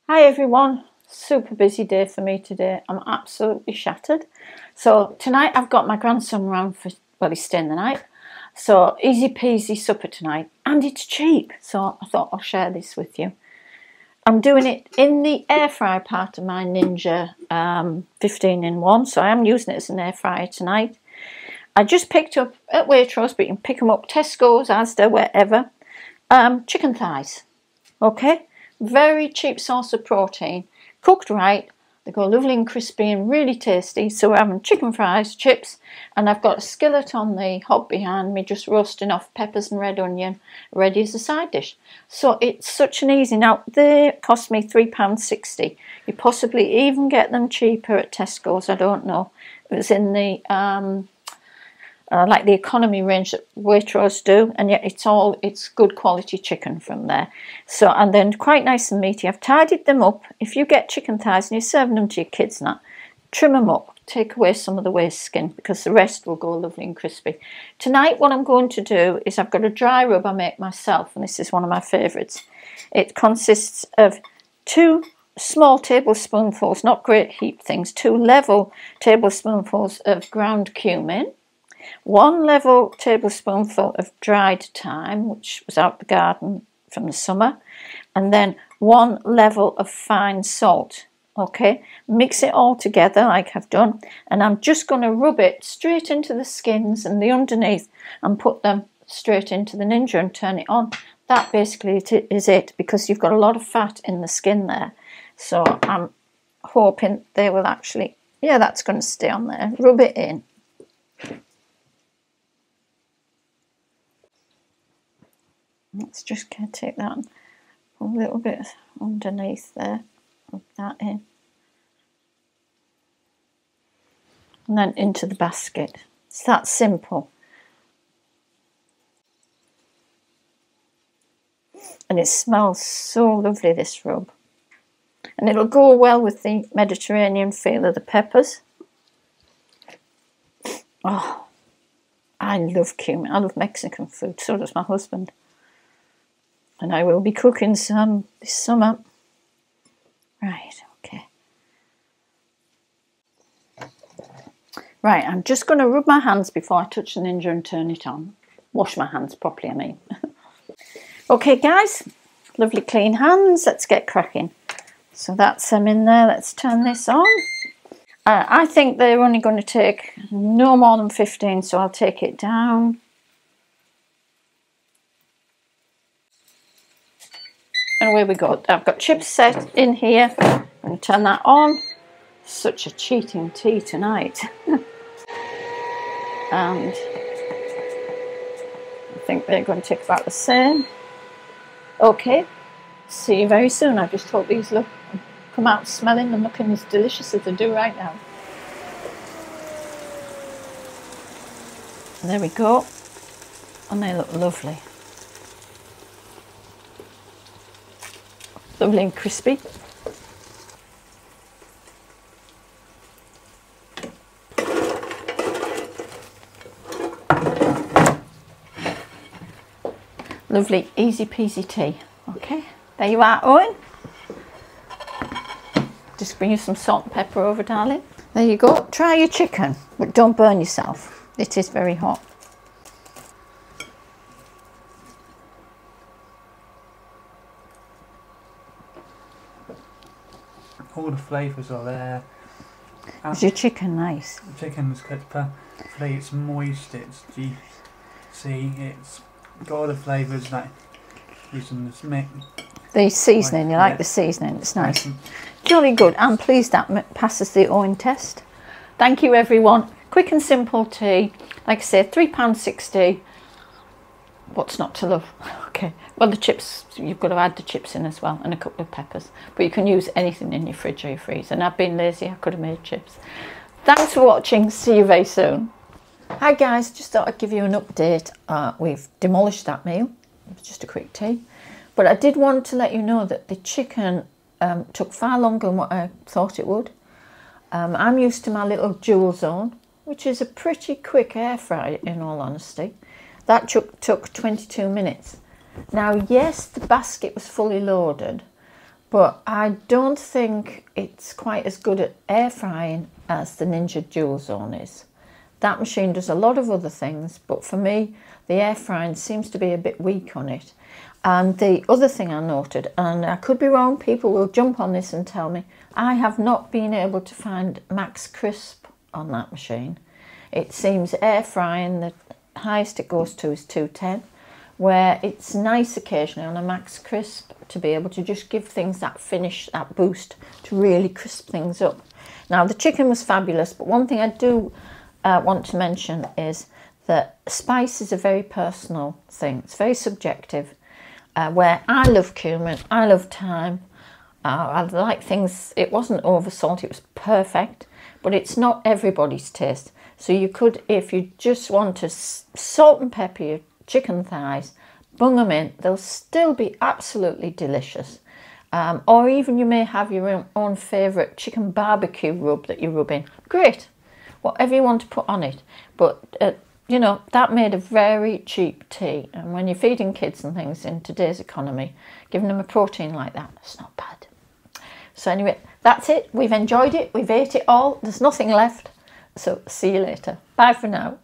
Hi everyone, super busy day for me today. I'm absolutely shattered. So tonight I've got my grandson round for, well, he's staying the night. So easy peasy supper tonight, and it's cheap. So I thought I'll share this with you. I'm doing it in the air fryer part of my Ninja 15-in-1. So I am using it as an air fryer tonight. I just picked up at Waitrose, but you can pick them up Tesco's, Asda, wherever. Chicken thighs. Okay, very cheap source of protein. Cooked right, they go lovely and crispy and really tasty. So we're having chicken fries, chips, and I've got a skillet on the hob behind me just roasting off peppers and red onion, ready as a side dish. So it's such an easy. Now they cost me £3.60. You possibly even get them cheaper at Tesco's, I don't know. It was in the like the economy range that Waitrose do, and yet it's good quality chicken from there. So, and then quite nice and meaty. I've tidied them up. If you get chicken thighs and you're serving them to your kids now, trim them up, take away some of the waste skin, because the rest will go lovely and crispy. Tonight what I'm going to do is I've got a dry rub I make myself, and this is one of my favourites. It consists of 2 small tablespoonfuls, not great heap things, 2 level tablespoonfuls of ground cumin, 1 level tablespoonful of dried thyme, which was out the garden from the summer, and then 1 level of fine salt. Okay, mix it all together like I've done, and I'm just going to rub it straight into the skins and the underneath and put them straight into the Ninja and turn it on. That basically is it, because you've got a lot of fat in the skin there. So I'm hoping they will actually, yeah, that's going to stay on there. Rub it in. Let's just take that a little bit underneath there, rub that in, and then into the basket. It's that simple. And it smells so lovely, this rub. And it'll go well with the Mediterranean feel of the peppers. Oh, I love cumin. I love Mexican food, so does my husband. And I will be cooking some this summer. Right, okay. Right, I'm just going to rub my hands before I touch the Ninja and turn it on. Wash my hands properly, I mean. Okay, guys, lovely clean hands. Let's get cracking. So that's them in there. Let's turn this on. I think they're only going to take no more than 15, so I'll take it down. And away we go. I've got chips set in here. I'm going to turn that on. Such a cheating tea tonight. And I think they're going to take about the same. Okay, see you very soon. I just hope these come out smelling and looking as delicious as they do right now. And there we go. And they look lovely. Lovely and crispy. Lovely, easy peasy tea. Okay, there you are, Owen. Just bring you some salt and pepper over, darling. There you go. Try your chicken, but don't burn yourself. It is very hot. All the flavours are there. Is your chicken nice? The chicken's cooked perfectly, it's moist, it's juicy, it's got all the flavours like using this mix. The seasoning, you like the seasoning, it's nice. Jolly good. I'm pleased that passes the Owen test. Thank you everyone. Quick and simple tea. Like I said, £3.60. What's not to love? Okay, well the chips, you've got to add the chips in as well, and a couple of peppers, but you can use anything in your fridge or your freezer, and I've been lazy, I could have made chips. Thanks for watching, see you very soon. Hi guys, just thought I'd give you an update. We've demolished that meal. It was just a quick tea, but I did want to let you know that the chicken took far longer than what I thought it would. I'm used to my little dual zone, which is a pretty quick air fry in all honesty. That took 22 minutes. Now, yes, the basket was fully loaded, but I don't think it's quite as good at air frying as the Ninja Dual Zone is. That machine does a lot of other things, but for me, the air frying seems to be a bit weak on it. And the other thing I noted, and I could be wrong, people will jump on this and tell me, I have not been able to find max crisp on that machine. It seems air frying, the highest it goes to is 210, where it's nice occasionally on a max crisp to be able to just give things that finish, that boost, to really crisp things up. Now, the chicken was fabulous, but one thing I do want to mention is that spice is a very personal thing. It's very subjective, where I love cumin, I love thyme, I like things, it wasn't over salt, it was perfect, but it's not everybody's taste. So you could, if you just want to salt and pepper your chicken thighs, bung them in, they'll still be absolutely delicious. Or even you may have your own favourite chicken barbecue rub that you rub in. Great, whatever you want to put on it. But, you know, that made a very cheap tea. And when you're feeding kids and things in today's economy, giving them a protein like that, it's not bad. So anyway, that's it. We've enjoyed it. We've ate it all. There's nothing left. So see you later. Bye for now.